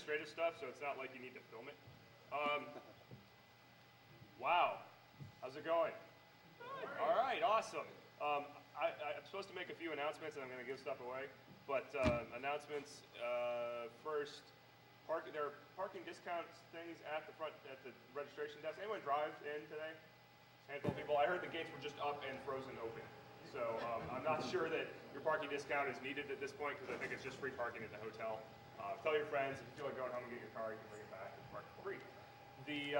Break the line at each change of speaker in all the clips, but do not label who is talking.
administrative stuff, so it's not like you need to film it. Wow, how's it going? All right, awesome. I'm supposed to make a few announcements, and I'm going to give stuff away. But announcements first. There are parking discounts things at the front at the registration desk. Anyone drive in today? Handful of people. I heard the gates were just up and frozen open. So I'm not sure that your parking discount is needed at this point because I think it's just free parking at the hotel. Tell your friends if you feel like going home and get your car, you can bring it back and park for free. We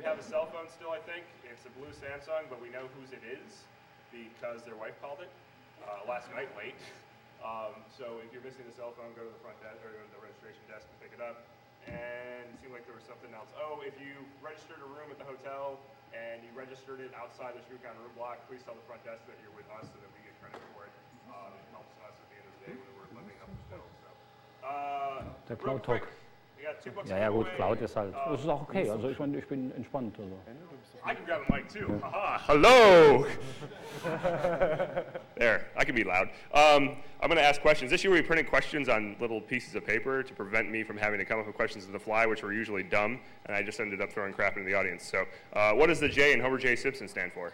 have a cell phone still, I think. It's a blue Samsung, but we know whose it is because their wife called it last night late. So if you're missing the cell phone, go to the front desk or to the registration desk and pick it up. And it seemed like there was something else. Oh, if you registered a room at the hotel and you registered it outside the Shmoocon room block, please tell the front desk that you're with us so that we get credit for it. It helps us at the end of the day when we're living up the bill. So,
Der Cloud Talk. Ja, gut, Cloud ist halt, das ist auch okay, also ich meine, ich bin entspannt. Also.
I can grab a mic too. Haha, hello! There, I can be loud. I'm going to ask questions. This year we printed questions on little pieces of paper to prevent me from having to come up with questions on the fly, which were usually dumb, and I just ended up throwing crap into the audience. So, what does the J in Homer J. Simpson stand for?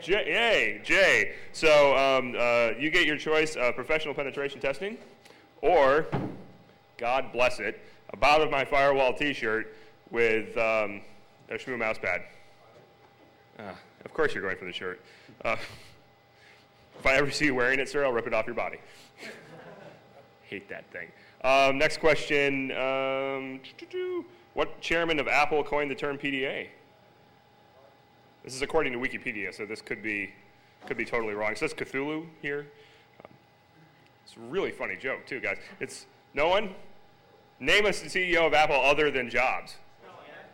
J. So, you get your choice of professional penetration testing, or, God bless it, a Bout of My Firewall t-shirt with a Shmoo mouse pad. Of course you're going for the shirt. If I ever see you wearing it, sir, I'll rip it off your body. Hate that thing. Next question. What chairman of Apple coined the term PDA? This is according to Wikipedia, so this could be totally wrong. It says Cthulhu here. It's a really funny joke, too, guys. It's no one? Name us the CEO of Apple other than Jobs.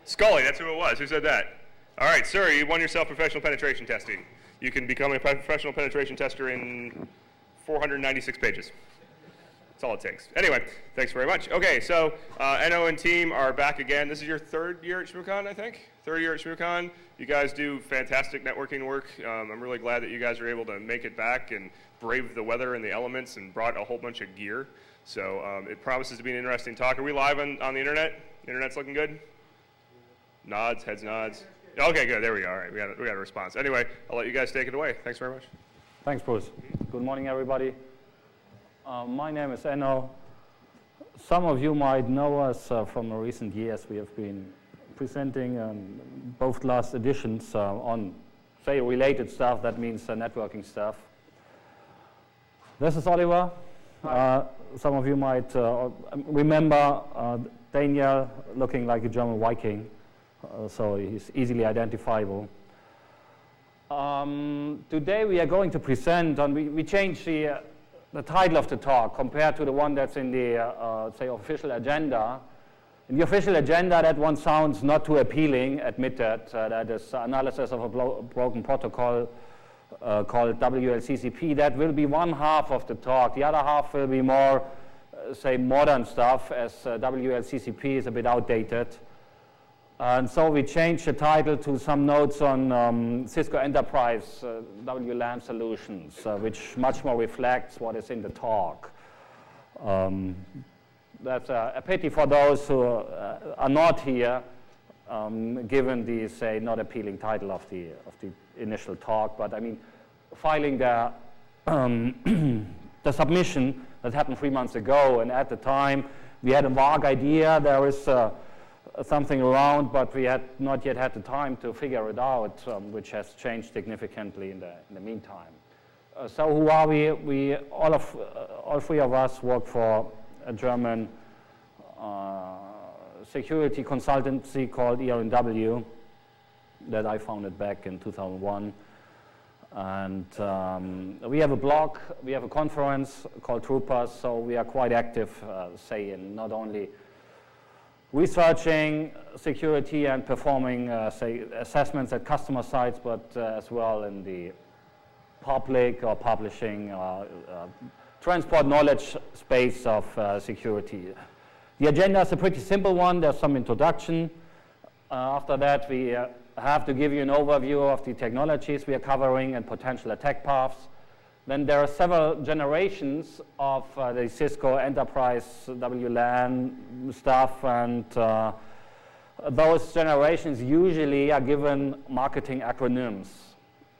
Scully, that's who it was. Who said that? All right, sir, you won yourself professional penetration testing. You can become a professional penetration tester in 496 pages. That's all it takes. Anyway, thanks very much. Okay, so Enno and team are back again. This is your third year at Shmoocon, I think? Third year at Shmoocon. You guys do fantastic networking work. I'm really glad that you guys are able to make it back and brave the weather and the elements and brought a whole bunch of gear. So it promises to be an interesting talk. Are we live on the internet? The internet's looking good? Nods, heads nods. Okay, good. There we go. All right, we got a response. Anyway, I'll let you guys take it away. Thanks very much.
Thanks, Bruce. Good morning, everybody. My name is Enno. Some of you might know us from recent years. We have been presenting both last editions on, say, related stuff. That means networking stuff. This is Oliver. Some of you might remember Daniel looking like a German Viking, so he's easily identifiable. Today we are going to present, and we changed the title of the talk compared to the one that's in the, say, official agenda. In the official agenda, that one sounds not too appealing, admitted. That is analysis of a broken protocol called WLCCP. That will be one half of the talk. The other half will be more, say, modern stuff, as WLCCP is a bit outdated. And so we changed the title to some notes on Cisco Enterprise WLAN solutions, which much more reflects what is in the talk. That's a pity for those who are not here, given the, say, not appealing title of the initial talk. But I mean, filing the submission that happened 3 months ago, and at the time we had a vague idea. There is something around, but we had not yet had the time to figure it out, which has changed significantly in the meantime. So who are we? All three of us work for a German security consultancy called ER&W that I founded back in 2001. And we have a blog, we have a conference called Troopers, so we are quite active, say, in not only researching security and performing, say, assessments at customer sites, but as well in the public or publishing transport knowledge space of security. The agenda is a pretty simple one. There's some introduction. After that, we have to give you an overview of the technologies we are covering and potential attack paths. then there are several generations of the Cisco enterprise WLAN stuff, and those generations usually are given marketing acronyms.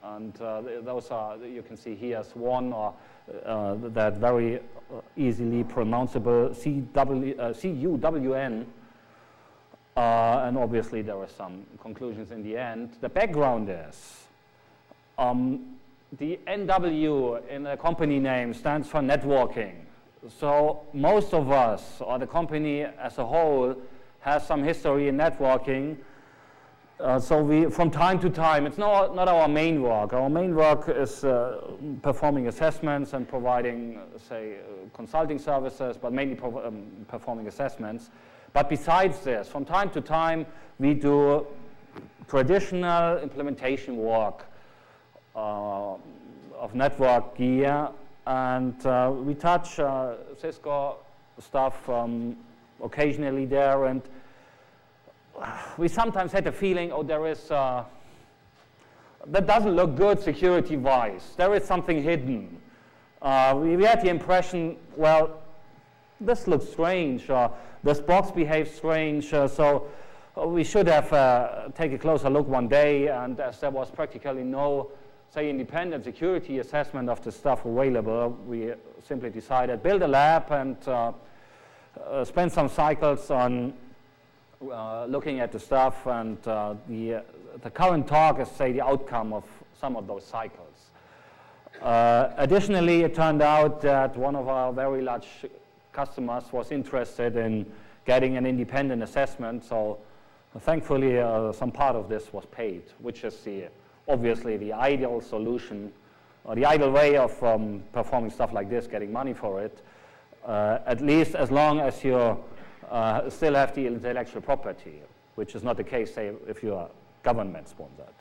And those are, you can see here, SWAN, or that very easily pronounceable CUWN. And obviously there are some conclusions in the end. The background is the NW in the company name stands for networking. So most of us, or the company as a whole, has some history in networking. So we, from time to time, it's not our main work. Our main work is performing assessments and providing, say, consulting services, but mainly performing assessments. But besides this, from time to time, we do traditional implementation work of network gear, and we touch Cisco stuff occasionally there, and we sometimes had the feeling, oh, there is, that doesn't look good security-wise. There is something hidden. We had the impression, well, this looks strange, this box behaves strange, so we should have take a closer look one day, and as there was practically no, say, independent security assessment of the stuff available, we simply decided, build a lab and spend some cycles on looking at the stuff, and the current talk is, say, the outcome of some of those cycles. Additionally, it turned out that one of our very large customers was interested in getting an independent assessment, so thankfully some part of this was paid, which is obviously the ideal solution, or the ideal way of performing stuff like this, getting money for it, at least as long as you still have the intellectual property, which is not the case, say, if you are government-sponsored.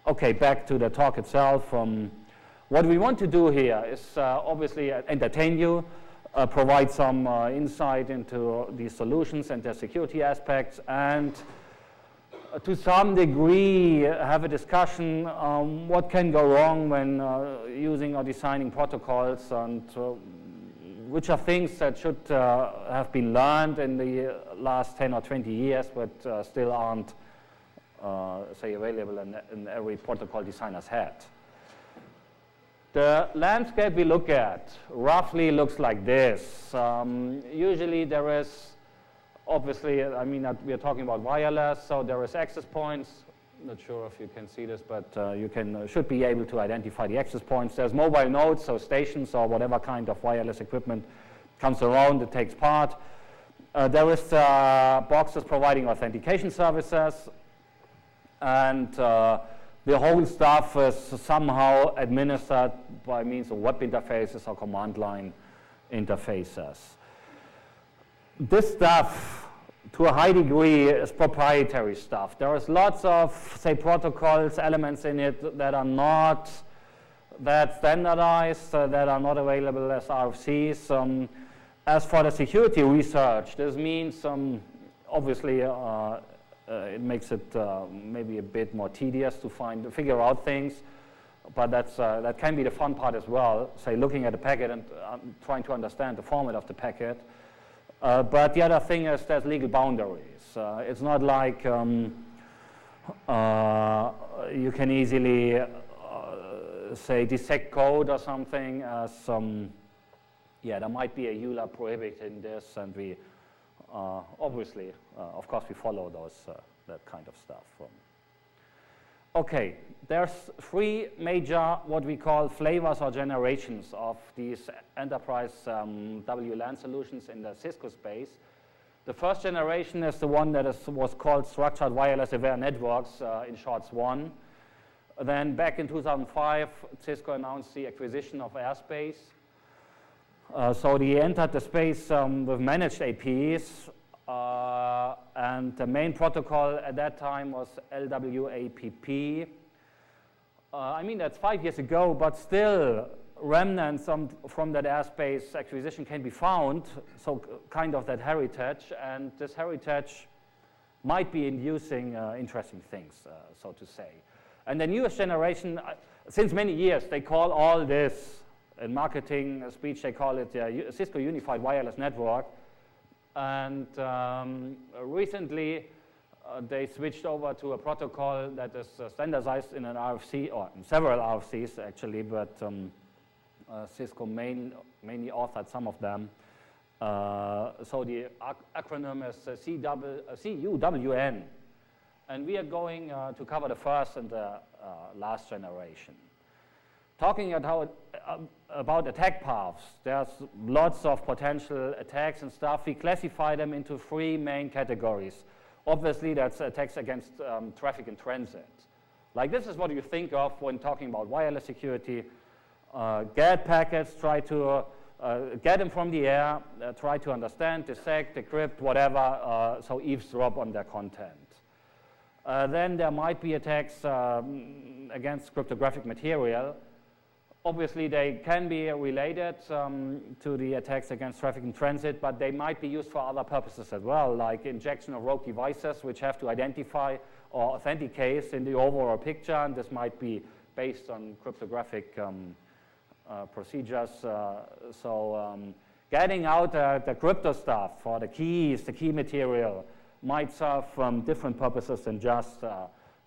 Okay, back to the talk itself. What we want to do here is obviously entertain you, provide some insight into these solutions and their security aspects, and to some degree have a discussion what can go wrong when using or designing protocols, and which are things that should have been learned in the last 10 or 20 years, but still aren't, say, available in every protocol designer's head. The landscape we look at roughly looks like this. Usually there is, obviously, I mean, we are talking about wireless, so there is access points. Not sure if you can see this, but you should be able to identify the access points. There's mobile nodes, so stations or whatever kind of wireless equipment comes around, it takes part. There is boxes providing authentication services, and the whole stuff is somehow administered by means of web interfaces or command line interfaces. This stuff, to a high degree, is proprietary stuff. There is lots of, say, protocols, elements in it that are not that standardized, that are not available as RFCs. As for the security research, this means, obviously, it makes it maybe a bit more tedious to figure out things, but that can be the fun part as well, say, looking at the packet and trying to understand the format of the packet. But the other thing is there's legal boundaries. It's not like you can easily, say, dissect code or something. Yeah, there might be a EULA prohibiting this, and we obviously, of course, we follow that kind of stuff. Okay, there's three major, what we call flavors or generations of these enterprise WLAN solutions in the Cisco space. The first generation is the one that was called Structured Wireless Aware Networks, in short SWAN. Then back in 2005, Cisco announced the acquisition of Airspace. So they entered the space with managed APs, and the main protocol at that time was LWAPP. I mean, that's 5 years ago, but still remnants from that Airspace acquisition can be found, so kind of that heritage, and this heritage might be inducing interesting things, so to say. And the newest generation, since many years, they call all this, in marketing speech, they call it Cisco Unified Wireless Network. And recently, they switched over to a protocol that is standardized in an RFC, or in several RFCs actually, but Cisco mainly authored some of them. So the acronym is CUWN. And we are going to cover the first and the last generation. Talking about attack paths, there's lots of potential attacks and stuff. We classify them into three main categories. Obviously, that's attacks against traffic in transit. Like this is what you think of when talking about wireless security. Get packets, try to get them from the air, try to understand, dissect, decrypt, whatever, so eavesdrop on their content. Then there might be attacks against cryptographic material. Obviously, they can be related to the attacks against traffic in transit, but they might be used for other purposes as well, like injection of rogue devices, which have to identify or authenticate in the overall picture, and this might be based on cryptographic procedures. Getting out the crypto stuff for the keys, the key material, might serve different purposes than just,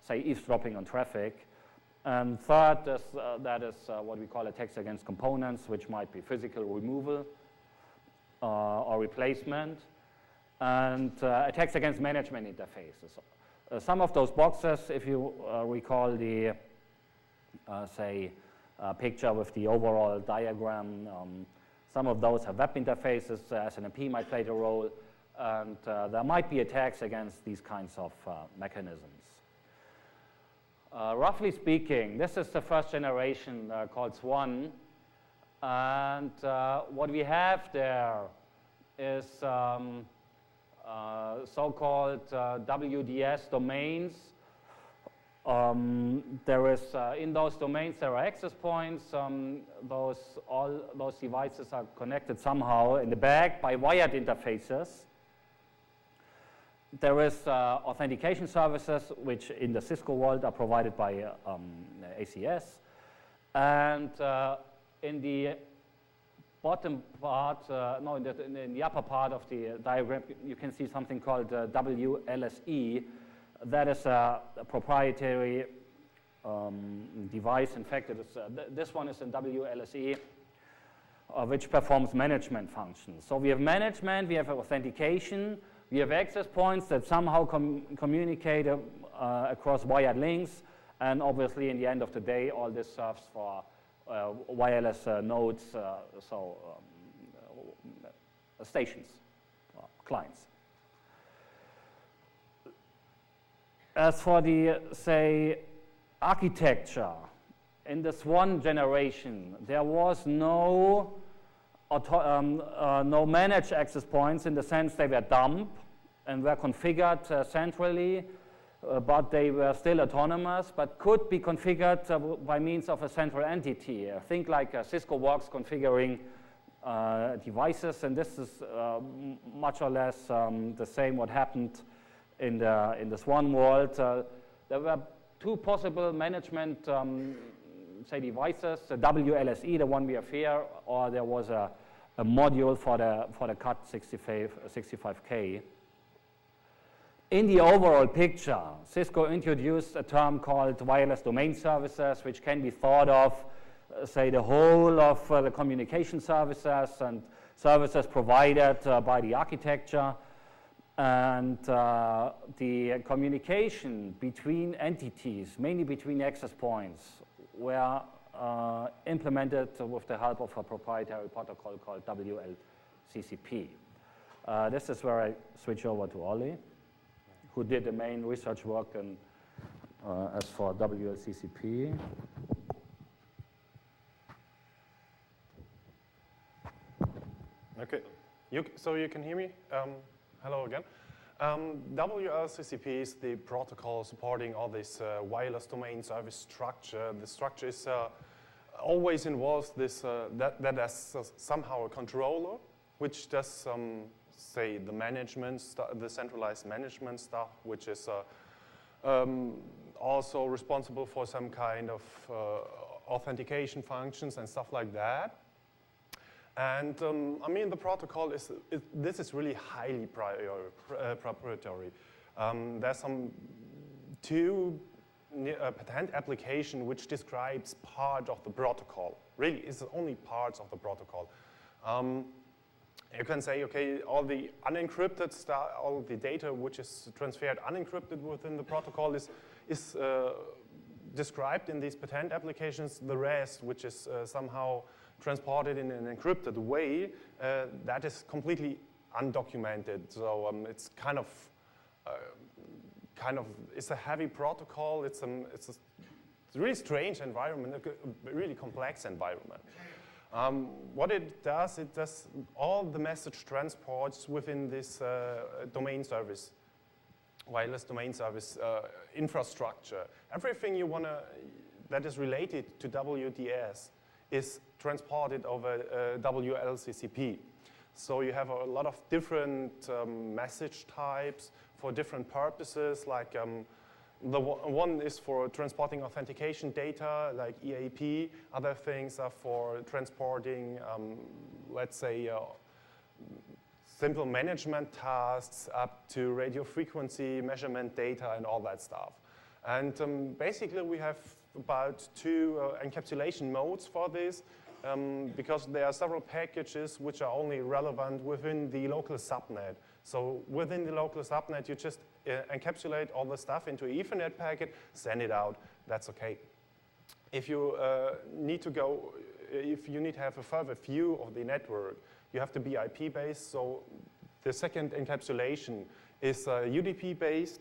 say, eavesdropping on traffic. And third, that is what we call attacks against components, which might be physical removal or replacement, and attacks against management interfaces. Some of those boxes, if you recall the, say, picture with the overall diagram, some of those have web interfaces. SNMP might play a role, and there might be attacks against these kinds of mechanisms. Roughly speaking, this is the first generation called SWAN, and what we have there is so-called WDS domains. There is in those domains there are access points. All those devices are connected somehow in the back by wired interfaces. There is authentication services, which in the Cisco world are provided by ACS. And in the bottom part, in the upper part of the diagram, you can see something called WLSE. That is a proprietary device. In fact, it is, this one is in WLSE, which performs management functions. So we have management, we have authentication, we have access points that somehow communicate across wired links, and obviously, in the end of the day, all this serves for wireless nodes, stations, clients. As for the, say, architecture, in this one generation, there was no managed access points in the sense they were dumb and were configured centrally, but they were still autonomous, but could be configured by means of a central entity. Think like Cisco Works configuring devices, and this is much or less the same what happened in the SWAN world. There were two possible management say devices, the WLSE, the one we have here, or there was a module for the CAT 65K. In the overall picture, Cisco introduced a term called wireless domain services, which can be thought of, say, the whole of the communication services and services provided by the architecture. And the communication between entities, mainly between access points, were implemented with the help of a proprietary protocol called WLCCP. This is where I switch over to Ollie, who did the main research work as for WLCCP.
Okay, so you can hear me? Hello again. WLCCP is the protocol supporting all this wireless domain service structure. The structure is always involves this that has somehow a controller, which does say the management, the centralized management stuff, which is also responsible for some kind of authentication functions and stuff like that. And I mean, the protocol this is really highly proprietary. There's some two patent application which describes part of the protocol. Really, it's only parts of the protocol. You can say, okay, all the unencrypted stuff, all the data which is transferred unencrypted within the protocol is described in these patent applications. The rest, which is somehow transported in an encrypted way, that is completely undocumented. So it's kind of it's a heavy protocol. It's a really strange environment, a really complex environment. What it does all the message transports within this domain service, wireless domain service infrastructure. Everything you wanna that is related to WDS is transported over WLCCP. So you have a lot of different message types for different purposes, like the one is for transporting authentication data, like EAP. Other things are for transporting, let's say, simple management tasks up to radio frequency measurement data and all that stuff. And basically, we have about two encapsulation modes for this, because there are several packages which are only relevant within the local subnet. So within the local subnet, you just encapsulate all the stuff into an Ethernet packet, send it out, that's okay. If you need to have a further view of the network, you have to be IP-based, so the second encapsulation is UDP-based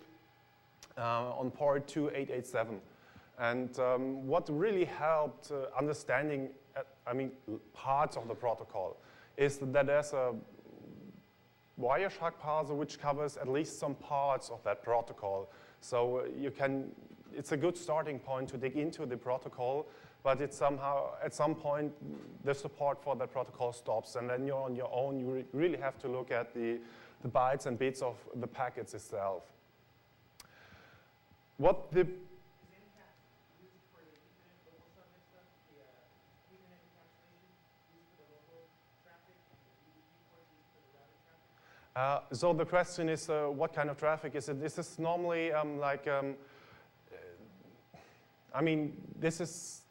on port 2887. And what really helped understanding, parts of the protocol is that there's a Wireshark parser which covers at least some parts of that protocol. So it's a good starting point to dig into the protocol, but it's somehow, at some point, the support for that protocol stops, and then you're on your own. You really have to look at the bytes and bits of the packets itself. What the so the question is, what kind of traffic is it? This is normally this is,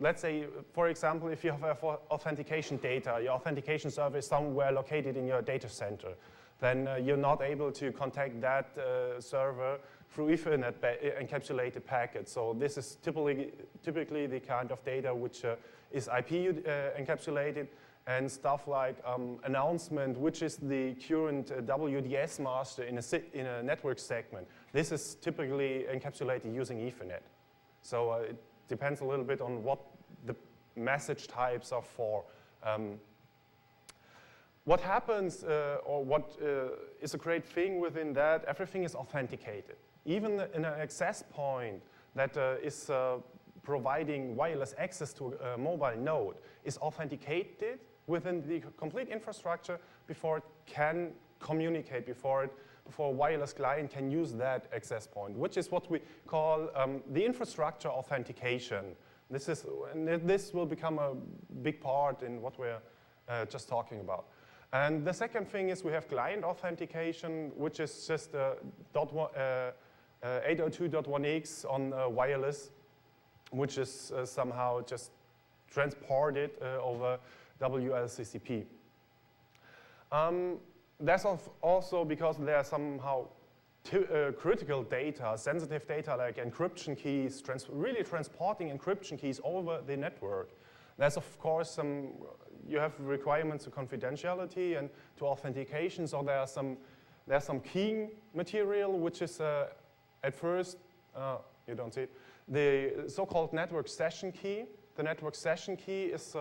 let's say, for example, if you have authentication data, your authentication server is somewhere located in your data center, then you're not able to contact that server through Ethernet encapsulated packets. So this is typically the kind of data which is IP encapsulated, and stuff like announcement, which is the current WDS master in a network segment. This is typically encapsulated using Ethernet. So it depends a little bit on what the message types are for. What happens, or what is a great thing within that, everything is authenticated. Even in an access point that is providing wireless access to a mobile node is authenticated within the complete infrastructure before it can communicate, before a wireless client can use that access point, which is what we call the infrastructure authentication. This will become a big part in what we're just talking about. And the second thing is we have client authentication, which is just 802.1x on wireless, which is somehow just transported over WLCCP. That's also because there are somehow critical data, sensitive data like encryption keys, really transporting encryption keys over the network. There's of course you have requirements to confidentiality and to authentication, so there's some keying material which is at first, you don't see it, the so-called network session key. The network session key is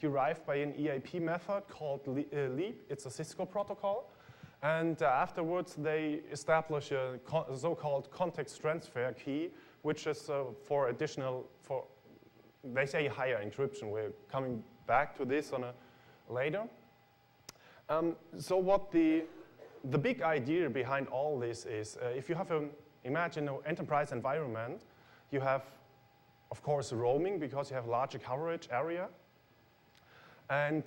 derived by an EIP method called LEAP. It's a Cisco protocol. And afterwards, they establish a so-called context transfer key, which is for additional, they say higher encryption. We're coming back to this later. So what the big idea behind all this is, if you have imagine an enterprise environment, you have of course, roaming because you have larger coverage area. And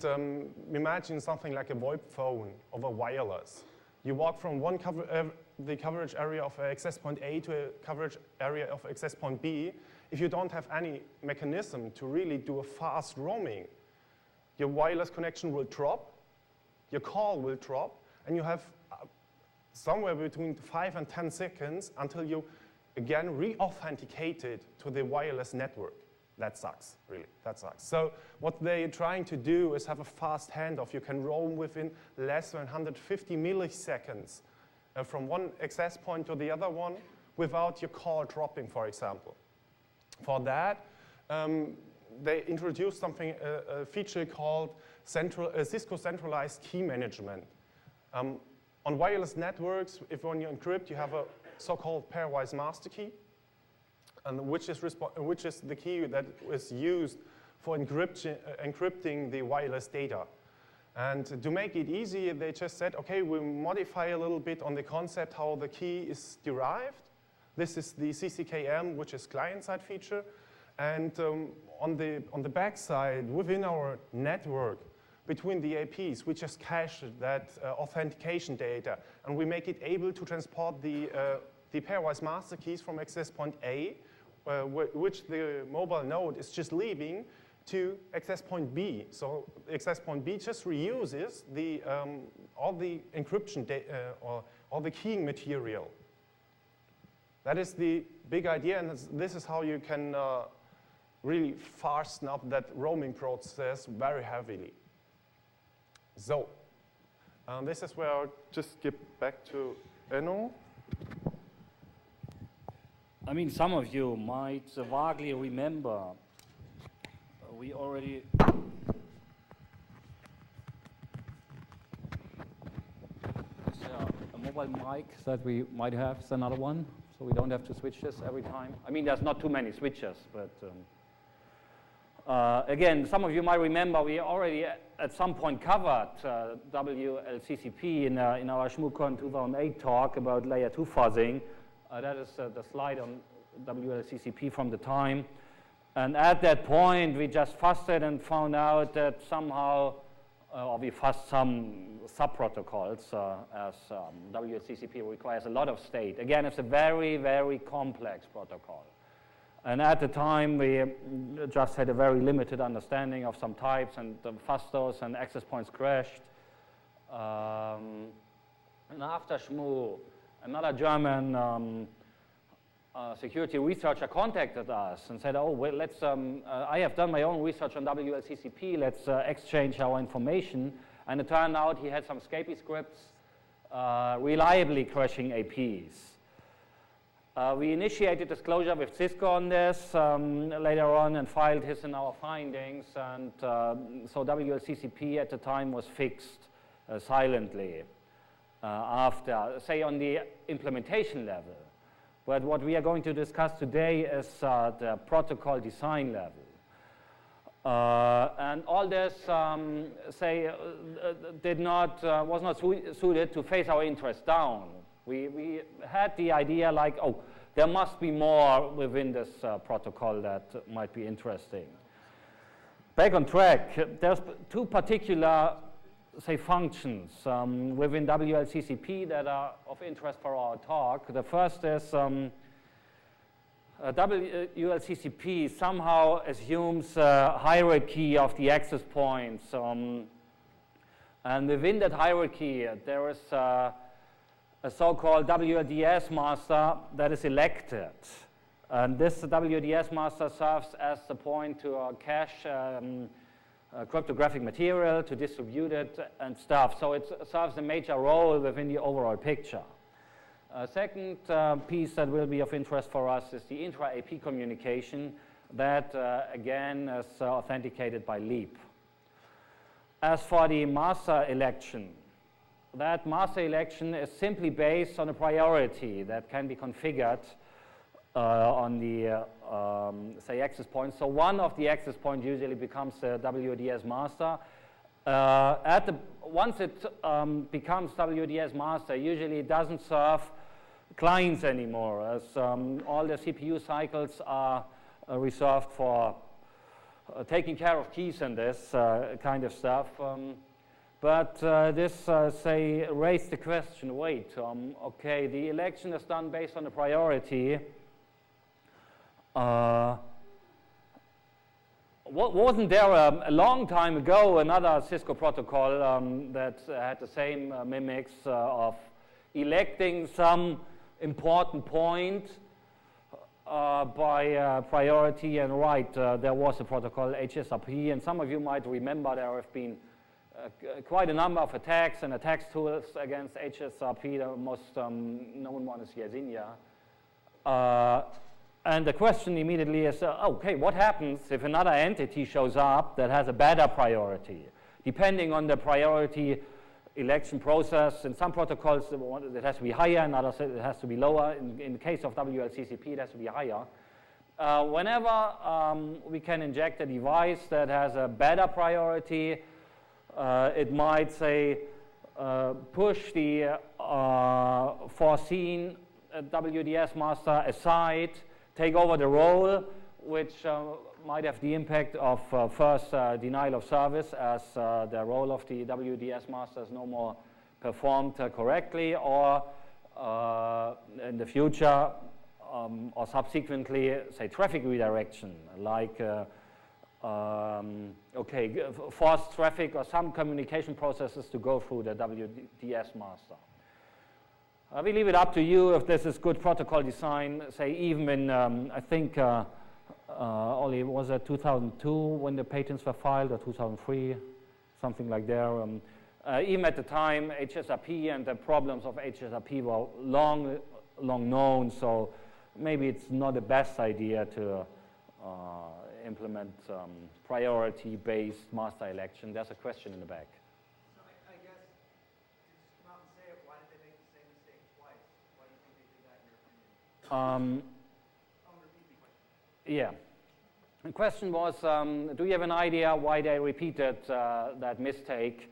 imagine something like a VoIP phone over wireless. You walk from the coverage area of access point A to a coverage area of access point B. If you don't have any mechanism to really do a fast roaming, your wireless connection will drop, your call will drop, and you have somewhere between 5 and 10 seconds until you again re-authenticated to the wireless network. That sucks, really, that sucks. So what they're trying to do is have a fast handoff. You can roam within less than 150 milliseconds from one access point to the other one without your call dropping, for example. For that, they introduced a feature called Cisco Centralized Key Management. On wireless networks, when you encrypt, you have a so-called pairwise master key, and which is the key that is used for encrypting the wireless data. And to make it easy, they just said, okay, we'll modify a little bit on the concept how the key is derived. This is the CCKM, which is client-side feature. And on the back side, within our network, between the APs, we just cache that authentication data, and we make it able to transport the pairwise master keys from access point A, which the mobile node is just leaving, to access point B. So access point B just reuses all the encryption or all the keying material. That is the big idea, and this is how you can really fasten up that roaming process very heavily. So this is where I'll just get back to Enno.
I mean, some of you might vaguely remember we already is there a mobile mic that we might have? Is another one, so we don't have to switch this every time. I mean, there's not too many switches, but again, some of you might remember we already at some point covered WLCCP in our Shmoocon 2008 talk about layer 2 fuzzing. That is the slide on WLCCP from the time. And at that point, we just fuzzed it and found out that somehow, or we fuzzed some sub-protocols, as WLCCP requires a lot of state. Again, it's a very, very complex protocol. And at the time, we just had a very limited understanding of some types and fuzzed those, and access points crashed. And after Shmoo, another German security researcher contacted us and said, oh, well, let's, I have done my own research on WLCCP, let's exchange our information. And it turned out he had some Scapy scripts reliably crashing APs. We initiated disclosure with Cisco on this later on and filed his in our findings. And so WLCCP at the time was fixed silently after, say, on the implementation level. But what we are going to discuss today is the protocol design level. And all this, was not suited to face our interest down. We had the idea like, oh, there must be more within this protocol that might be interesting. Back on track, there's two particular, say, functions within WLCCP that are of interest for our talk. The first is WLCCP somehow assumes a hierarchy of the access points. And within that hierarchy, there is a so-called WDS master that is elected. And this WDS master serves as the point to cache cryptographic material, to distribute it and stuff. So it serves a major role within the overall picture. Second piece that will be of interest for us is the intra-AP communication that, again, is authenticated by LEAP. As for the master election, that master election is simply based on a priority that can be configured on the, say, access points. So one of the access points usually becomes the WDS master. Once it becomes WDS master, usually it doesn't serve clients anymore, as all the CPU cycles are reserved for taking care of keys and this kind of stuff. But this, say, raised the question, wait, okay, the election is done based on a priority. Wasn't there a long time ago another Cisco protocol that had the same mimics of electing some important point by priority and right? There was a protocol, HSRP, and some of you might remember there have been quite a number of attacks and attacks tools against HSRP. The most known one is Yersinia. And the question immediately is, okay, what happens if another entity shows up that has a better priority? Depending on the priority election process, in some protocols it has to be higher, in others it has to be lower. In the case of WLCCP, it has to be higher. Whenever we can inject a device that has a better priority, it might, say, push the foreseen WDS master aside, take over the role, which might have the impact of first denial of service, as the role of the WDS master is no more performed correctly, or in the future, or subsequently, say, traffic redirection, like okay, force traffic or some communication processes to go through the WDS master. We leave it up to you if this is good protocol design, say even in, I think, Ollie, was it 2002 when the patents were filed, or 2003, something like there. Even at the time, HSRP and the problems of HSRP were long known, so maybe it's not the best idea to implement priority-based master election. There's a question in the back.
So I guess to just come out and say it, why did they make the same mistake twice? Why do you think they did that in your opinion? I'll repeat the question.
Yeah. The question was, do you have an idea why they repeated that mistake?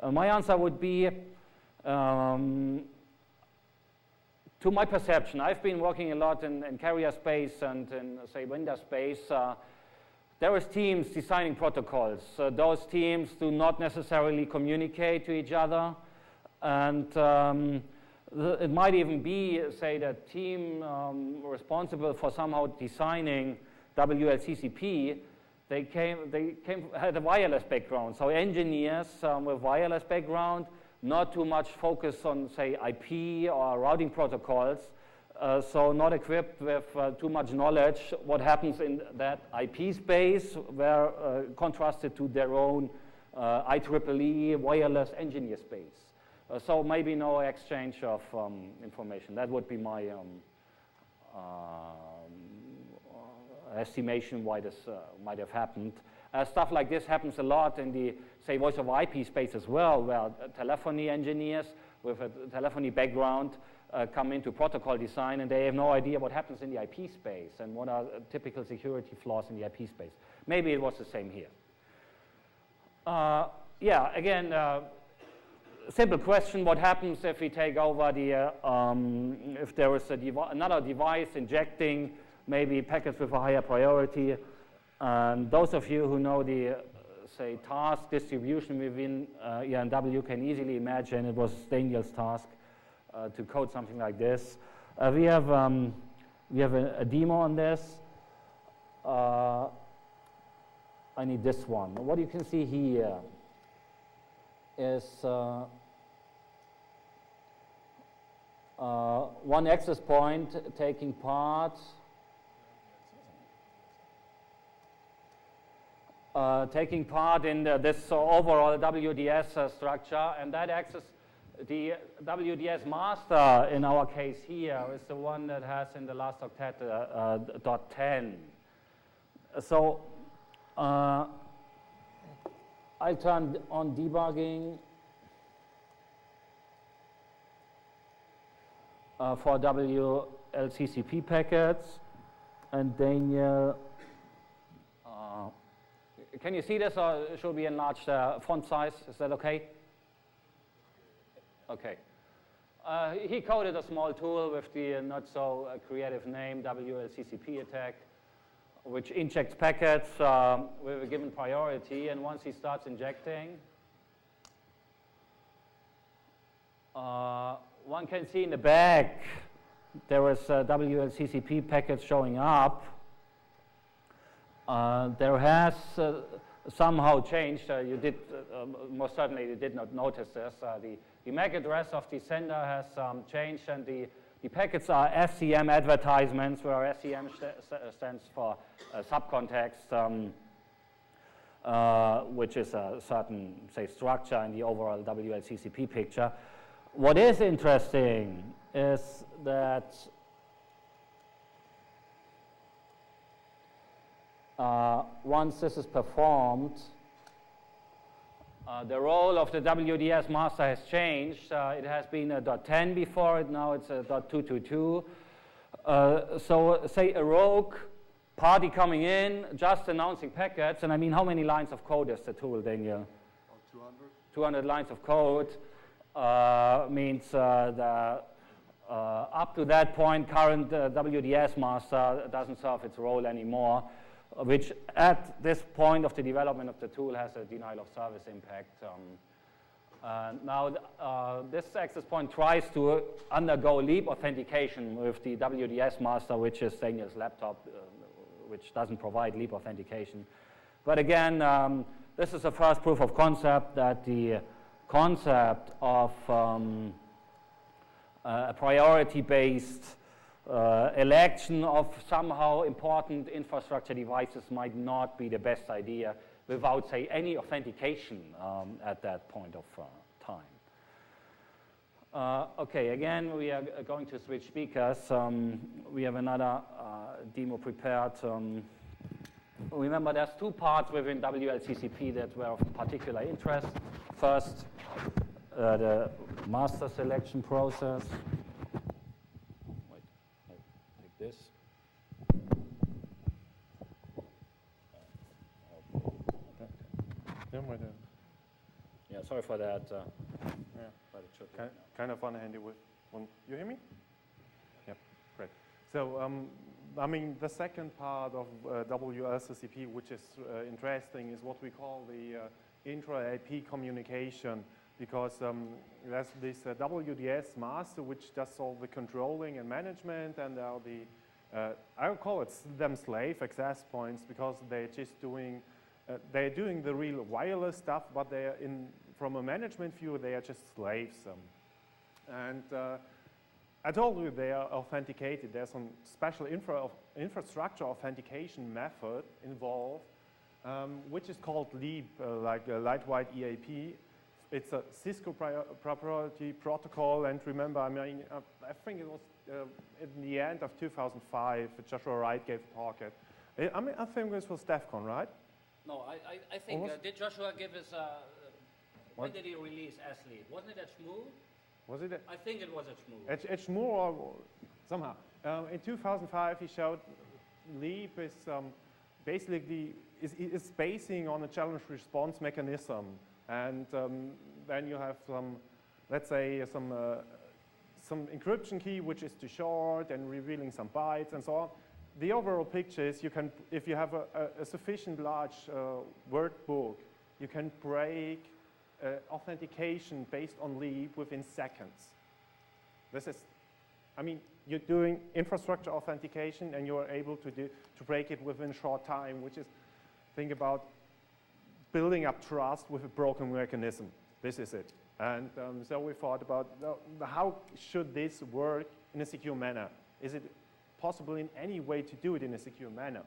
My answer would be, to my perception, I've been working a lot in carrier space and in, say, vendor space. There is teams designing protocols. Those teams do not necessarily communicate to each other. And it might even be, say, the team responsible for somehow designing WLCCP, had a wireless background. So engineers with wireless background, not too much focus on, say, IP or routing protocols, so not equipped with too much knowledge what happens in that IP space, where contrasted to their own IEEE wireless engineer space. So maybe no exchange of information. That would be my estimation why this might have happened. Stuff like this happens a lot in the, say, voice over IP space as well, where telephony engineers with a telephony background come into protocol design, and they have no idea what happens in the IP space and what are typical security flaws in the IP space. Maybe it was the same here. Yeah, again, simple question: what happens if we take over the, if there is another device injecting maybe packets with a higher priority? And those of you who know the, say, task distribution within ENW can easily imagine it was Daniel's task to code something like this. We have a demo on this. I need this one. What you can see here is one access point taking part in this overall WDS structure, and that access, the WDS master in our case here, is the one that has in the last octet .10. So I'll turn on debugging for WLCCP packets, and Daniel. Can you see this, or should we enlarge the font size? Is that okay? Okay. He coded a small tool with the not so creative name, WLCCP attack. which injects packets with a given priority, and once he starts injecting, one can see in the back there is WLCCP packets showing up. There has somehow changed. You did, most certainly you did not notice this. The MAC address of the sender has changed, and the packets are SCM advertisements, where SCM stands for subcontext, which is a certain, say, structure in the overall WLCCP picture. What is interesting is that once this is performed, the role of the WDS master has changed. It has been a .10 before it, now it's a .222. So say a rogue party coming in, just announcing packets, and I mean, how many lines of code is the tool, Daniel?
200.
200 lines of code means up to that point, current WDS master doesn't serve its role anymore, which at this point of the development of the tool has a denial of service impact. Now, this access point tries to undergo leap authentication with the WDS master, which is Daniel's laptop, which doesn't provide leap authentication. But again, this is the first proof of concept that the concept of a priority-based election of somehow important infrastructure devices might not be the best idea without, say, any authentication at that point of time. Okay, again, we are going to switch speakers. We have another demo prepared. Remember, there's two parts within WLCCP that were of particular interest. First, the master selection process. This. Yeah, sorry for that.
Yeah.
But it should
Kind of unhandy with one. You hear me? Yep, great. So, I mean, the second part of WLCCP, which is interesting, is what we call the intra-IP communication, because there's this WDS master, which does all the controlling and management, and there are the, I would call it them slave access points, because they're just doing, they're doing the real wireless stuff, but they're from a management view, they are just slaves. And I told you they are authenticated. There's some special infrastructure authentication method involved, which is called LEAP, like a lightweight EAP. It's a Cisco proprietary protocol, and remember, I mean, I think it was in the end of 2005, Joshua Wright gave a talk at, I mean, I think this was DEF CON, right?
No, I think, did Joshua give us, when did he release S-Leap? Wasn't it at Shmoo?
Was it?
I think it was at Shmoo.
At Shmoo or somehow. In 2005, he showed LEAP is basically is basing on a challenge response mechanism. And then you have some, let's say, some encryption key, which is too short and revealing some bytes and so on. The overall picture is you can, if you have a sufficient large word book, you can break authentication based on LEAP within seconds. This is, I mean, you're doing infrastructure authentication and you're able to break it within a short time, which is, think about building up trust with a broken mechanism. This is it. And so we thought about how should this work in a secure manner? Is it possible in any way to do it in a secure manner?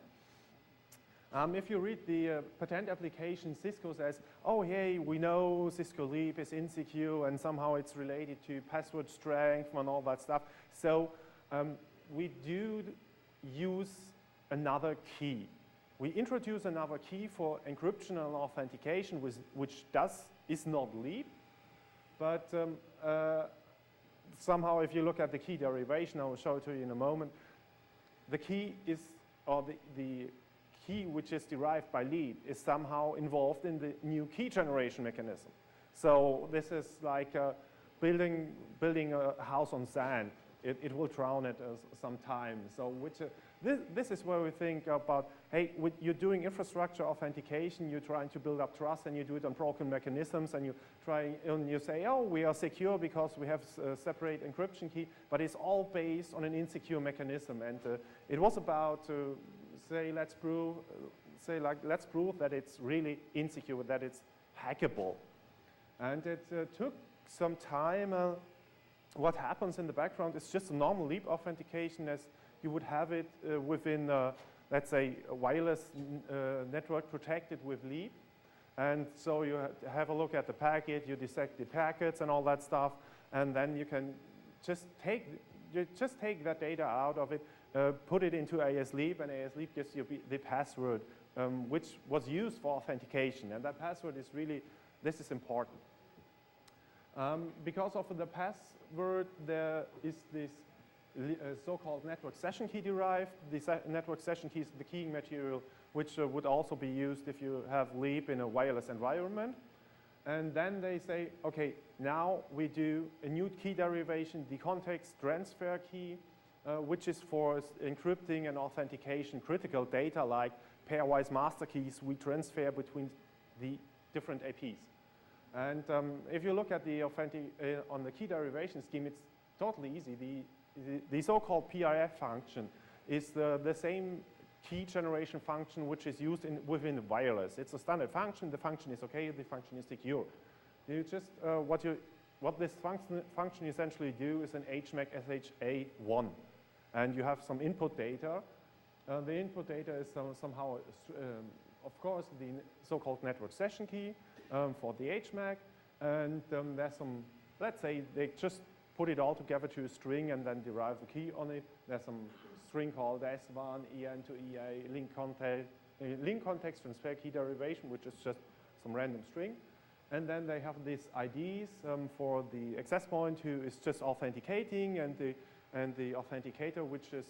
If you read the patent application, Cisco says, oh, hey, we know Cisco LEAP is insecure and somehow it's related to password strength and all that stuff. So we do use another key. We introduce another key for encryption and authentication, which is not LEAP, but somehow if you look at the key derivation, I will show it to you in a moment, the key is, or the key which is derived by LEAP is somehow involved in the new key generation mechanism. So this is like building a house on sand. it will drown at some time. So this is where we think about, hey, you're doing infrastructure authentication, you're trying to build up trust, and you do it on broken mechanisms, and you say, oh, we are secure because we have a separate encryption key, but it's all based on an insecure mechanism. And it was about to say, let's prove that it's really insecure, that it's hackable. And it took some time. What happens in the background is just a normal leap authentication as you would have it within, let's say, a wireless network protected with leap. And so you have a look at the packet, you dissect the packets and all that stuff, and then you can just take that data out of it, put it into ASLeap, and ASLeap gives you the password, which was used for authentication. And that password is really, this is important. Because of the password, there is this so-called network session key derived. The network session key is the keying material, which would also be used if you have leap in a wireless environment. And then they say, okay, now we do a new key derivation, the context transfer key, which is for encrypting and authentication critical data like pairwise master keys we transfer between the different APs. And if you look at the on the key derivation scheme, it's totally easy. The so-called PRF function is the same key generation function which is used within the wireless. It's a standard function. The function is okay. The function is secure. You just what this function essentially do is an HMAC SHA1, and you have some input data. The input data is somehow, of course, the so-called network session key for the HMAC, and there's some. Let's say they just put it all together to a string and then derive the key on it. There's some string called S1, EN to EA, link context transfer key derivation, which is just some random string. And then they have these IDs for the access point, who is just authenticating, and the authenticator, which is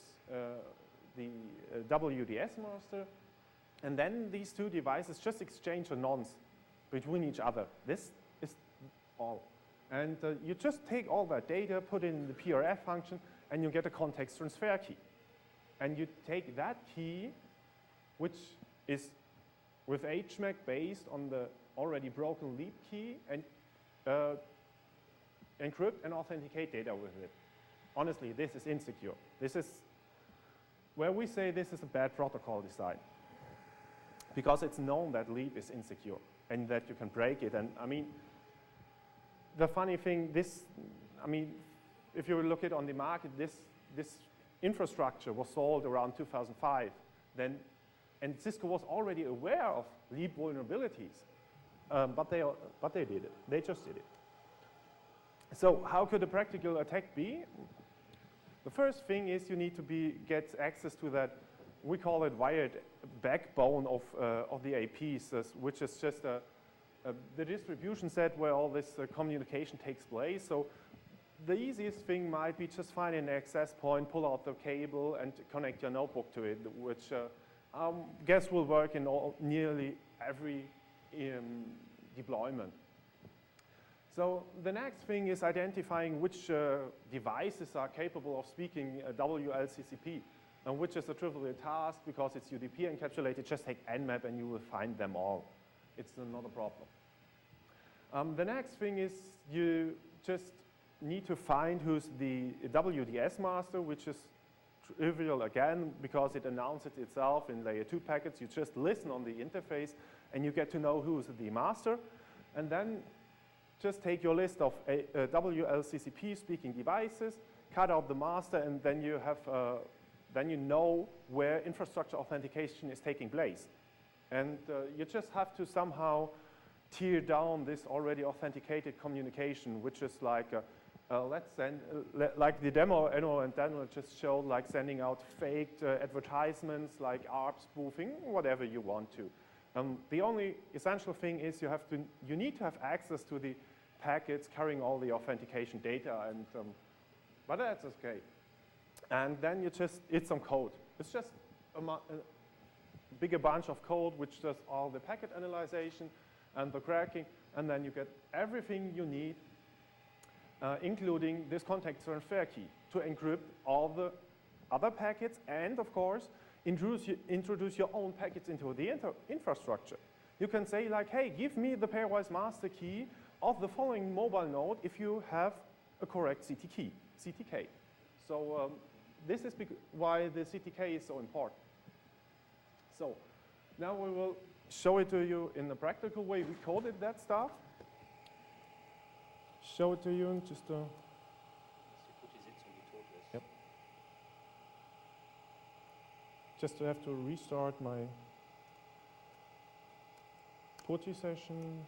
the WDS master. And then these two devices just exchange a nonce between each other. This is all. And you just take all that data, put in the PRF function, and you get a context transfer key. And you take that key, which is with HMAC based on the already broken leap key, and encrypt and authenticate data with it. Honestly, this is insecure. This is where we say this is a bad protocol design, because it's known that leap is insecure and that you can break it. And I mean, the funny thing, if you look at on the market, this infrastructure was sold around 2005. And Cisco was already aware of leap vulnerabilities, but they did it. They just did it. So how could a practical attack be? The first thing is you need to get access to that. We call it wired backbone of the APs, which is just the distribution set where all this communication takes place. So the easiest thing might be just find an access point, pull out the cable, and connect your notebook to it, which I guess will work in nearly every deployment. So the next thing is identifying which devices are capable of speaking WLCCP, and which is a trivial task because it's UDP encapsulated. Just take Nmap and you will find them all. It's not a problem. The next thing is you just need to find who's the WDS master, which is trivial again because it announces itself in layer 2 packets. You just listen on the interface and you get to know who's the master. And then just take your list of WLCCP speaking devices, cut out the master, and then you have then you know where infrastructure authentication is taking place. And you just have to somehow tear down this already authenticated communication, which is like, let's send, like the demo and Daniel just showed, like sending out faked advertisements, like ARP spoofing, whatever you want to. The only essential thing is you need to have access to the packets carrying all the authentication data, and but that's okay. And then it's some code. It's just a bigger bunch of code which does all the packet analyzation and the cracking, and then you get everything you need including this context transfer key to encrypt all the other packets and, of course, introduce your own packets into the infrastructure. You can say like, hey, give me the pairwise master key of the following mobile node if you have a correct CTK. So this is why the CTK is so important. So now we will show it to you in a practical way. We coded that stuff. Show it to you in just a... Yep. Just to have to restart my PuTTY session.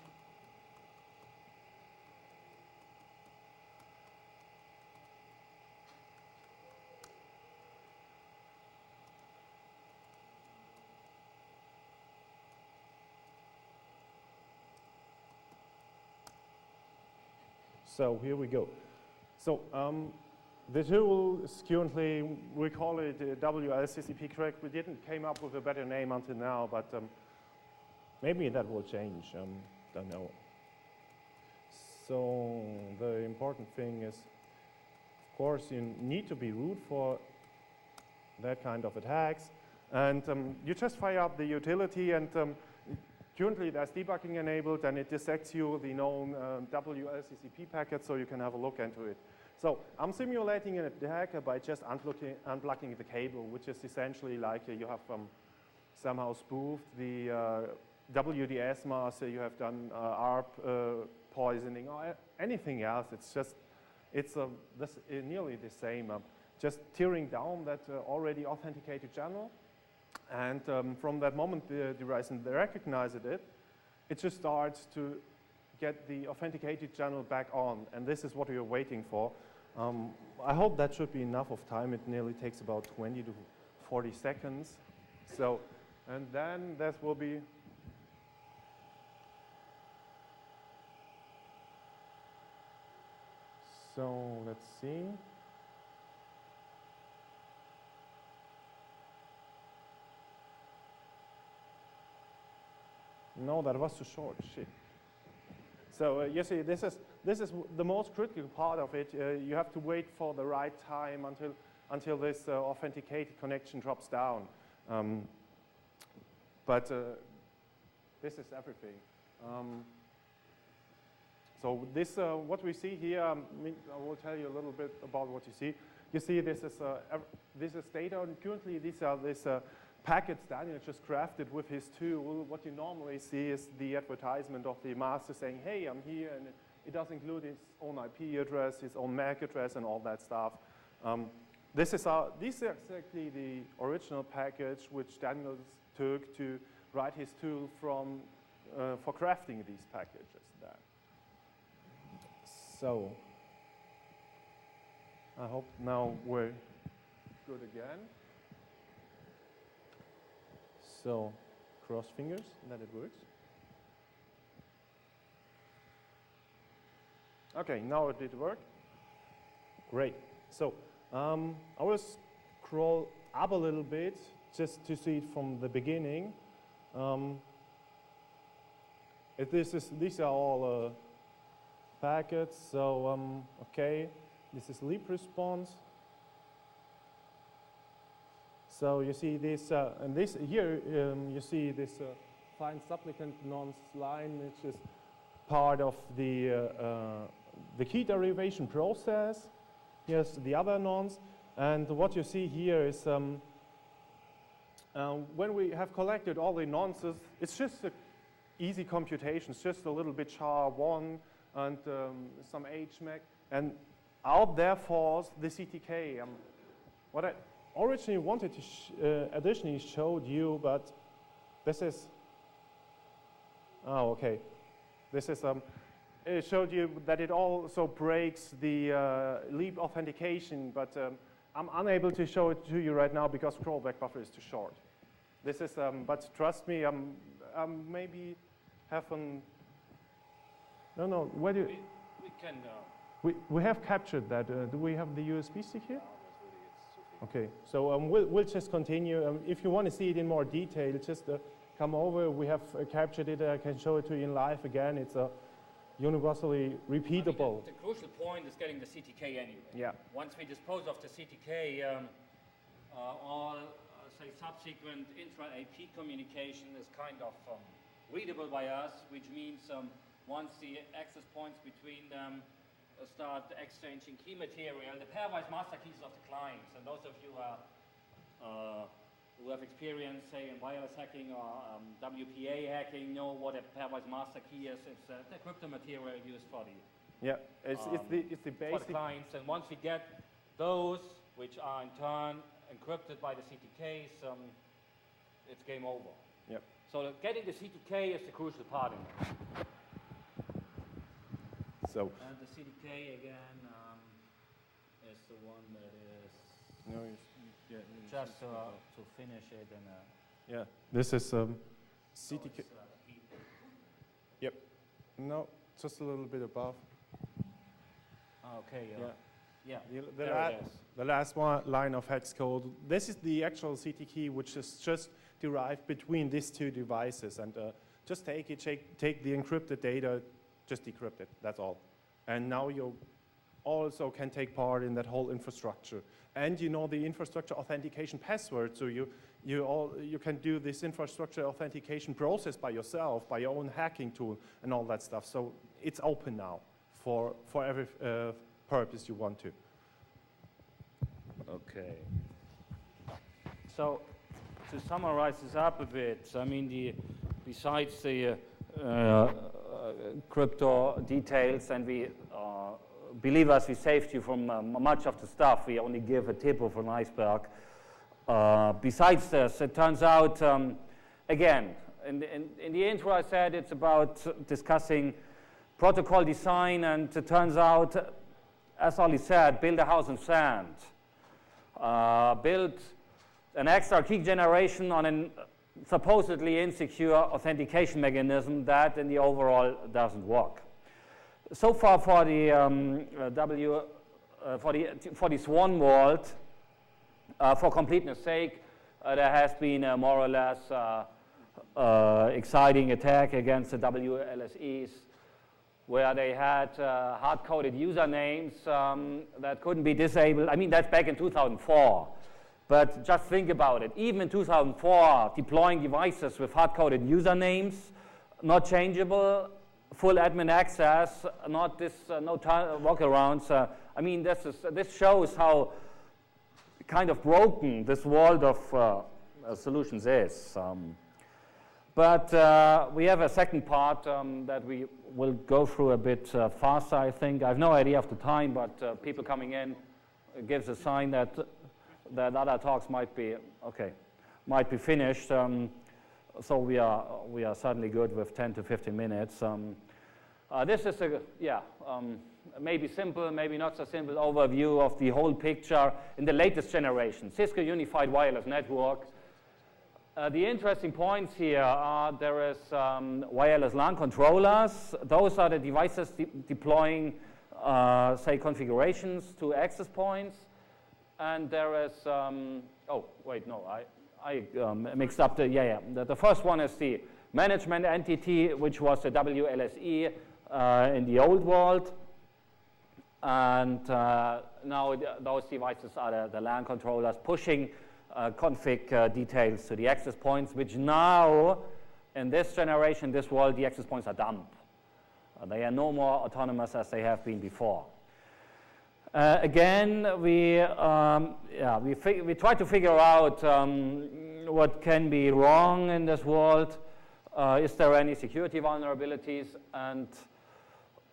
So here we go. So the tool is currently, we call it WLCCP Rey. We didn't came up with a better name until now, but maybe that will change. Don't know. So the important thing is, of course, you need to be root for that kind of attacks, and you just fire up the utility, and currently there's debugging enabled, and it dissects you the known WLCCP packet, so you can have a look into it. So I'm simulating an attack by just unplugging the cable, which is essentially like you have somehow spoofed the WDS mask, you have done ARP poisoning, or anything else. It's just, it's nearly the same. Just tearing down that already authenticated channel. And from that moment the device recognizes it, it just starts to get the authenticated channel back on. And this is what we are waiting for. I hope that should be enough of time. It nearly takes about 20 to 40 seconds. So, and then that will be... So let's see. No, that was too short. Shit. So you see, this is the most critical part of it. You have to wait for the right time until this authenticated connection drops down. But this is everything. So this, what we see here, I will tell you a little bit about what you see. You see, this is data, and currently these are packets Daniel just crafted with his tool. What you normally see is the advertisement of the master saying, hey, I'm here, and it does include his own IP address, his own MAC address, and all that stuff. This is exactly the original package which Daniel took to write his tool from for crafting these packages. So I hope now we're good again. So cross fingers that it works. Okay, now it did work. Great. So I will scroll up a little bit just to see it from the beginning. These are all packets. So okay, this is leap response. So you see this, and this here, you see this find supplicant nonce line, which is part of the key derivation process. Here's the other nonce, and what you see here is when we have collected all the nonces, it's just an easy computation. It's just a little bit SHA-1 and some HMAC, and out there falls the CTK. What I originally wanted to additionally showed you, but this is, oh, okay. This is, it showed you that it also breaks the leap authentication, but I'm unable to show it to you right now because scrollback buffer is too short. This is, but trust me, maybe have an, no, where do you,
we can,
we have captured that. Do we have the USB stick here? Okay, so we'll just continue. If you want to see it in more detail, just come over. We have captured it. I can show it to you in live again. It's a universally repeatable.
The crucial point is getting the CTK anyway.
Yeah.
Once we dispose of the CTK, all, say, subsequent intra-AP communication is kind of readable by us, which means once the access points between them start exchanging key material, the pairwise master keys of the clients, and those of you who have experience, say, in wireless hacking or WPA hacking, know what a pairwise master key is. It's the crypto material used for the
it's the
for
basic.
the clients. And once we get those, which are in turn encrypted by the CTKs, it's game over.
Yep.
So getting the CTK is the crucial part in it.
So
And the CTK again is the one that is just to finish it in a.
yeah, this is CTK.
Heap.
Yep. No, just a little bit above.
Okay. Yeah.
The last one line of hex code. This is the actual CT key, which is just derived between these two devices, and just take the encrypted data, just decrypt it. That's all. And now you also can take part in that whole infrastructure, and you know the infrastructure authentication password. So you can do this infrastructure authentication process by yourself, by your own hacking tool, and all that stuff. So it's open now for every purpose you want to.
Okay. So to summarize this up a bit, I mean, besides the crypto details, and we believe us, we saved you from much of the stuff. We only give a tip of an iceberg. Besides this, it turns out, again, in the intro I said it's about discussing protocol design, and it turns out, as Ollie said, build a house in sand. Build an extra key generation on a supposedly insecure authentication mechanism that in the overall doesn't work. So far for the for the Swan vault, for completeness sake, there has been a more or less exciting attack against the WLSEs, where they had hard-coded usernames that couldn't be disabled. I mean, that's back in 2004. But just think about it. Even in 2004, deploying devices with hard-coded usernames, not changeable, full admin access, not this, no workarounds. I mean, this shows how kind of broken this world of solutions is. But we have a second part that we will go through a bit faster, I think. I have no idea of the time, but people coming in gives a sign that other talks might be finished. So we are certainly good with 10 to 15 minutes. This is maybe simple, maybe not so simple overview of the whole picture in the latest generation, Cisco Unified Wireless Network. The interesting points here are there is wireless LAN controllers. Those are the devices deploying, say, configurations to access points. And there is, oh, wait, no, I mixed up the first one is the management entity, which was the WLSE in the old world. And now those devices are the LAN controllers pushing config details to the access points, which now, in this generation, this world, the access points are dumb. They are no more autonomous as they have been before. Again, we try to figure out what can be wrong in this world. Is there any security vulnerabilities? And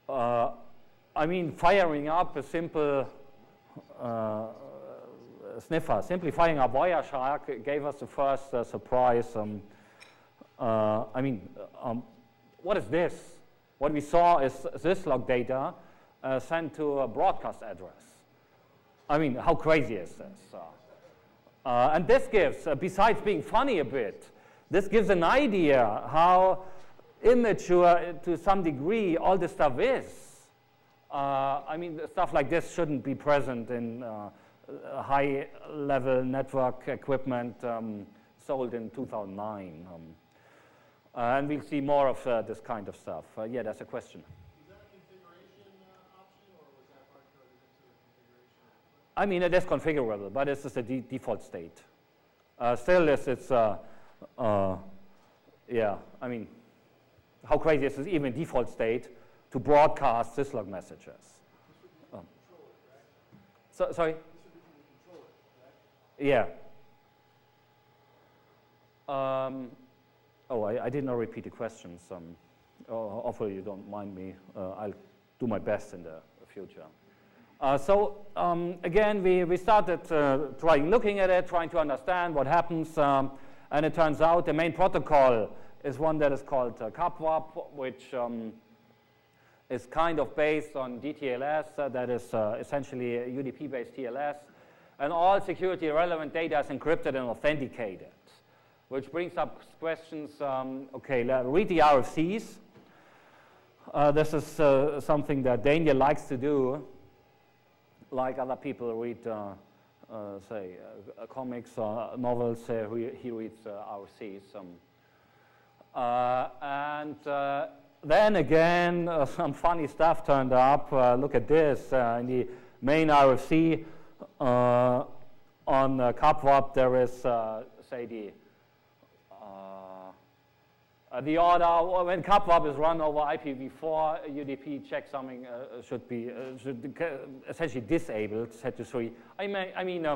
I mean, firing up a simple sniffer, simply firing up Wireshark gave us the first surprise. What is this? What we saw is syslog data sent to a broadcast address. I mean, how crazy is this? And this gives, besides being funny a bit, this gives an idea how immature to some degree all this stuff is. I mean, stuff like this shouldn't be present in high-level network equipment sold in 2009. And we'll see more of this kind of stuff. Yeah, that's a question.
Is that
I mean, it is configurable, but it's just a default state. Still, it's yeah, I mean, how crazy is this even default state to broadcast syslog messages? Sorry? Yeah. I did not repeat the questions. Hopefully you don't mind me. I'll do my best in the future. Again, we started looking at it, trying to understand what happens, and it turns out the main protocol is one that is called CAPWAP, which is kind of based on DTLS, that is essentially a UDP-based TLS, and all security-relevant data is encrypted and authenticated, which brings up questions. Okay, read the RFCs. This is something that Daniel likes to do, like other people read, say, comics or novels. He reads RFCs. Then again, some funny stuff turned up. Look at this. In the main RFC on CAPWAP, there is, say, the order when CAPWAP is run over IPv4, UDP checksuming should be essentially disabled, set to 3. I mean,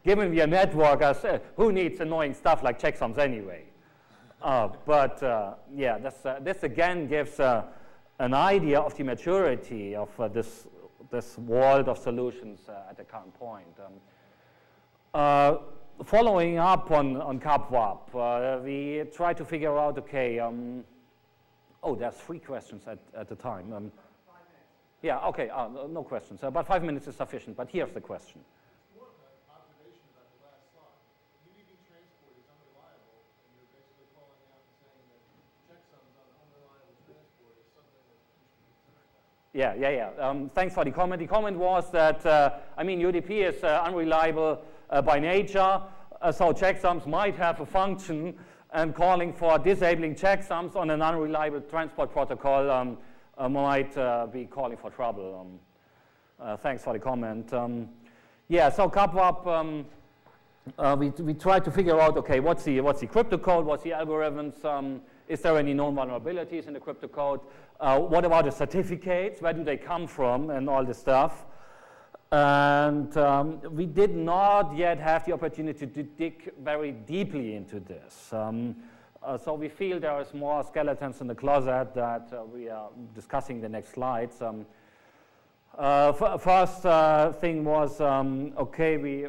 given we are networkers, who needs annoying stuff like checksums anyway? Yeah, this again gives an idea of the maturity of this world of solutions at the current point. Following up on CAPWAP, we try to figure out, okay, there's 3 questions at the time.
5 minutes.
Yeah, okay, no questions. About 5 minutes is sufficient, but here's the question.
It's more of an observation about the last slide. UDP transport is unreliable, and you're basically calling out and saying that checksums on unreliable transport is something that you should be concerned about.
Yeah. Thanks for the comment. The comment was that, I mean, UDP is unreliable by nature, so checksums might have a function, and calling for disabling checksums on an unreliable transport protocol might be calling for trouble. Thanks for the comment. Yeah, so CAPWAP, we tried to figure out, okay, what's the cryptocode, what's the algorithms, is there any known vulnerabilities in the cryptocode, what about the certificates, where do they come from, and all this stuff. And we did not yet have the opportunity to dig very deeply into this. So we feel there is more skeletons in the closet that we are discussing in the next slides. First thing was, okay,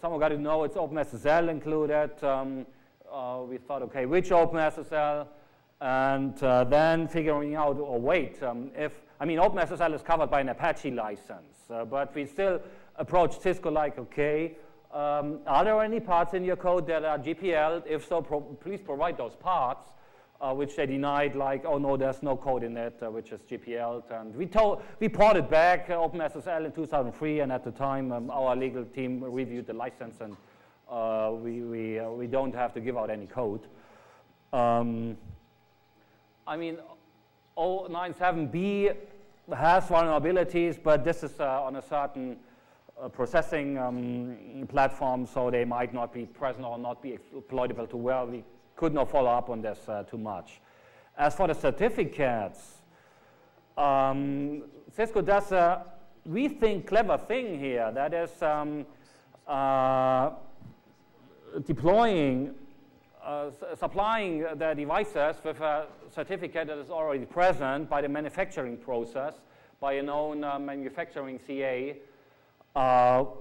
someone got to know it's OpenSSL included. We thought, okay, which OpenSSL? And then figuring out, OpenSSL is covered by an Apache license. But we still approach Cisco like, okay, are there any parts in your code that are GPL? If so, please provide those parts, which they denied, like, oh no, there's no code in it, which is GPL. And we ported back OpenSSL in 2003, and at the time, our legal team reviewed the license, and we don't have to give out any code. I mean, 097B has vulnerabilities, but this is on a certain processing platform, so they might not be present or not be exploitable too well. We could not follow up on this too much. As for the certificates, Cisco does a, we think, clever thing here. That is supplying the devices with a certificate that is already present by the manufacturing process, by a known manufacturing CA,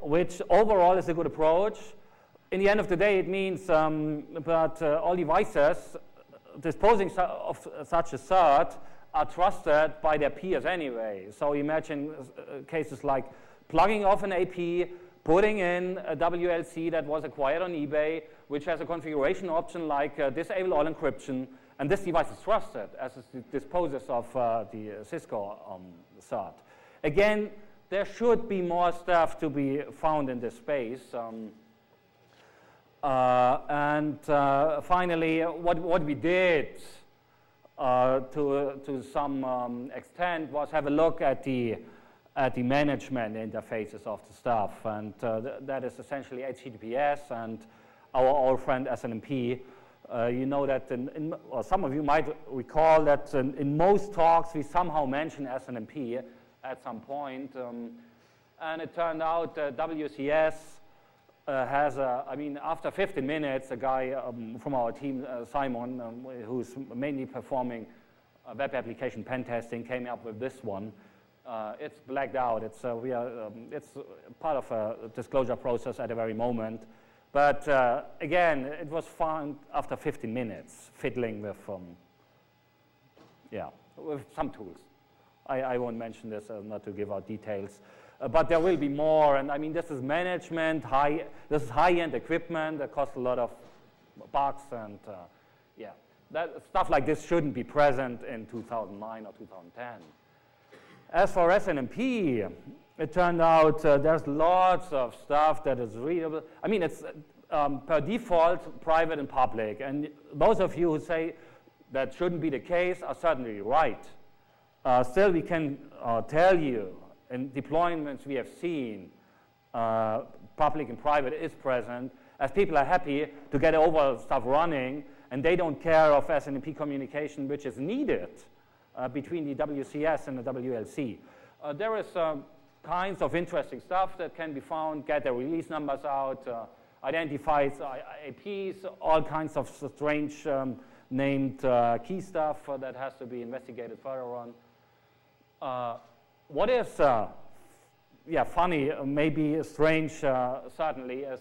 which overall is a good approach. In the end of the day, it means that all devices disposing of such a cert are trusted by their peers anyway. So imagine cases like plugging off an AP, putting in a WLC that was acquired on eBay, which has a configuration option like disable all encryption, and this device is trusted as it disposes of the Cisco cert. Again, there should be more stuff to be found in this space. Finally, what we did to some extent was have a look at the at the management interfaces of the stuff, and that is essentially HTTPS and our old friend SNMP. You know that, or some of you might recall that in most talks we somehow mention SNMP at some point, and it turned out WCS has after 15 minutes, a guy from our team, Simon, who's mainly performing web application pen testing, came up with this one. It's blacked out. It's part of a disclosure process at the very moment. But again, it was found after 15 minutes, fiddling with some tools. I won't mention this, not to give out details. But there will be more, and I mean, this is management, this is high-end equipment that costs a lot of bucks, and stuff like this shouldn't be present in 2009 or 2010. As for SNMP, it turned out there's lots of stuff that is readable. I mean, it's per default private and public, and those of you who say that shouldn't be the case are certainly right. Still, we can tell you in deployments we have seen, public and private is present, as people are happy to get over stuff running, and they don't care of SNMP communication which is needed between the WCS and the WLC. There is kinds of interesting stuff that can be found, get the release numbers out, identifies IPs, all kinds of strange named key stuff that has to be investigated further on. What is funny, maybe strange, certainly, is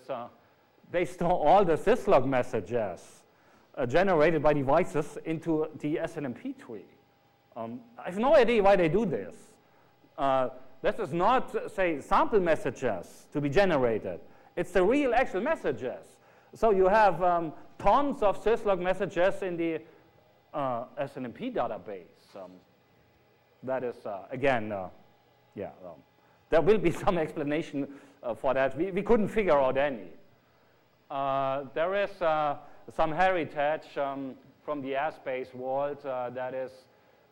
they store all the syslog messages generated by devices into the SNMP tree. I have no idea why they do this. This is not, say, sample messages to be generated. It's the real actual messages. So you have tons of syslog messages in the SNMP database. That is, again, there will be some explanation for that. We couldn't figure out any. There is some heritage from the airspace vault that is,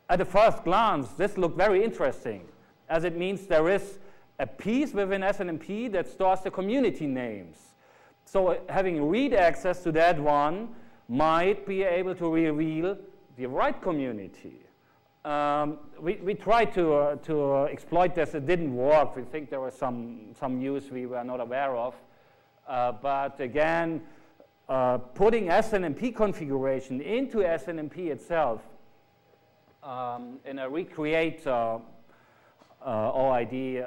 at a first glance, this looked very interesting, as it means there is a piece within SNMP that stores the community names. So having read access to that one might be able to reveal the right community. We tried to exploit this. It didn't work. We think there was some use we were not aware of. But again, putting SNMP configuration into SNMP itself in a recreate OID,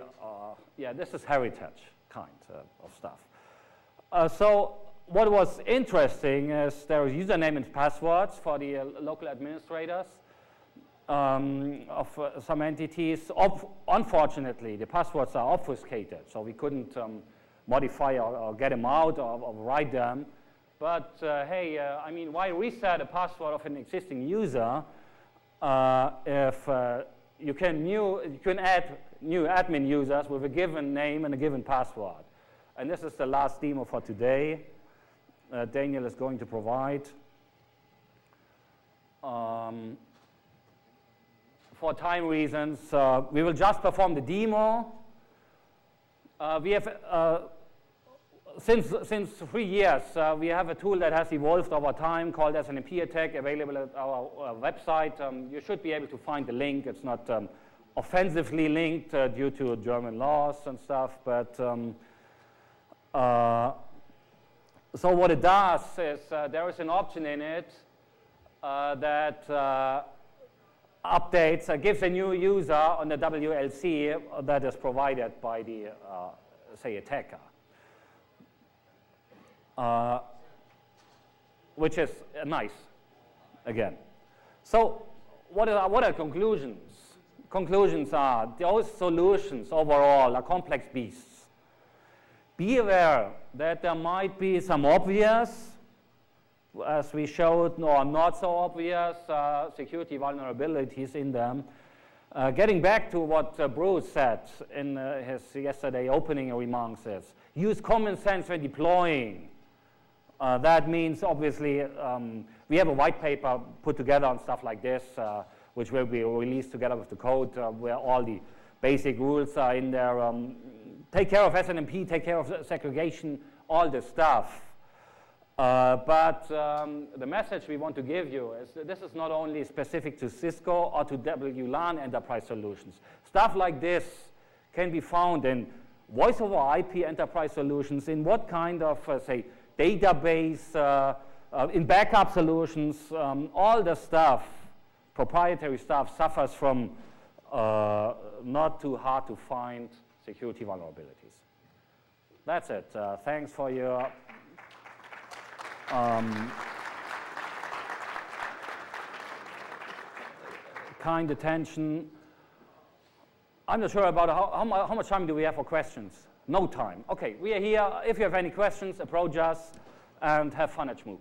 this is heritage kind of stuff. So what was interesting is there are username and passwords for the local administrators of some entities. Unfortunately, the passwords are obfuscated, so we couldn't modify or get them out or write them. But hey, I mean, why reset a password of an existing user if you can add new admin users with a given name and a given password? And this is the last demo for today. Daniel is going to provide. For time reasons, we will just perform the demo. We have, since 3 years, we have a tool that has evolved over time called SNMP Attack, available at our website. You should be able to find the link. It's not offensively linked due to German laws and stuff, but so what it does is there is an option in it that updates, gives a new user on the WLC that is provided by the, say, attacker, which is nice, again. So what are conclusions? Conclusions are those solutions overall are complex beasts. Be aware that there might be some obvious, as we showed, or not so obvious security vulnerabilities in them. Getting back to what Bruce said in his yesterday opening remarks is, use common sense when deploying. That means, obviously, we have a white paper put together on stuff like this, which will be released together with the code, where all the basic rules are in there. Take care of SNMP, take care of segregation, all this stuff. But the message we want to give you is that this is not only specific to Cisco or to WLAN enterprise solutions. Stuff like this can be found in voice over IP enterprise solutions, in what kind of, say, database, in backup solutions, all the stuff, proprietary stuff, suffers from not too hard to find security vulnerabilities. That's it. Thanks for your kind attention. I'm not sure about how much time do we have for questions. No time. Okay, we are here. If you have any questions, approach us and have fun at Shmoocon.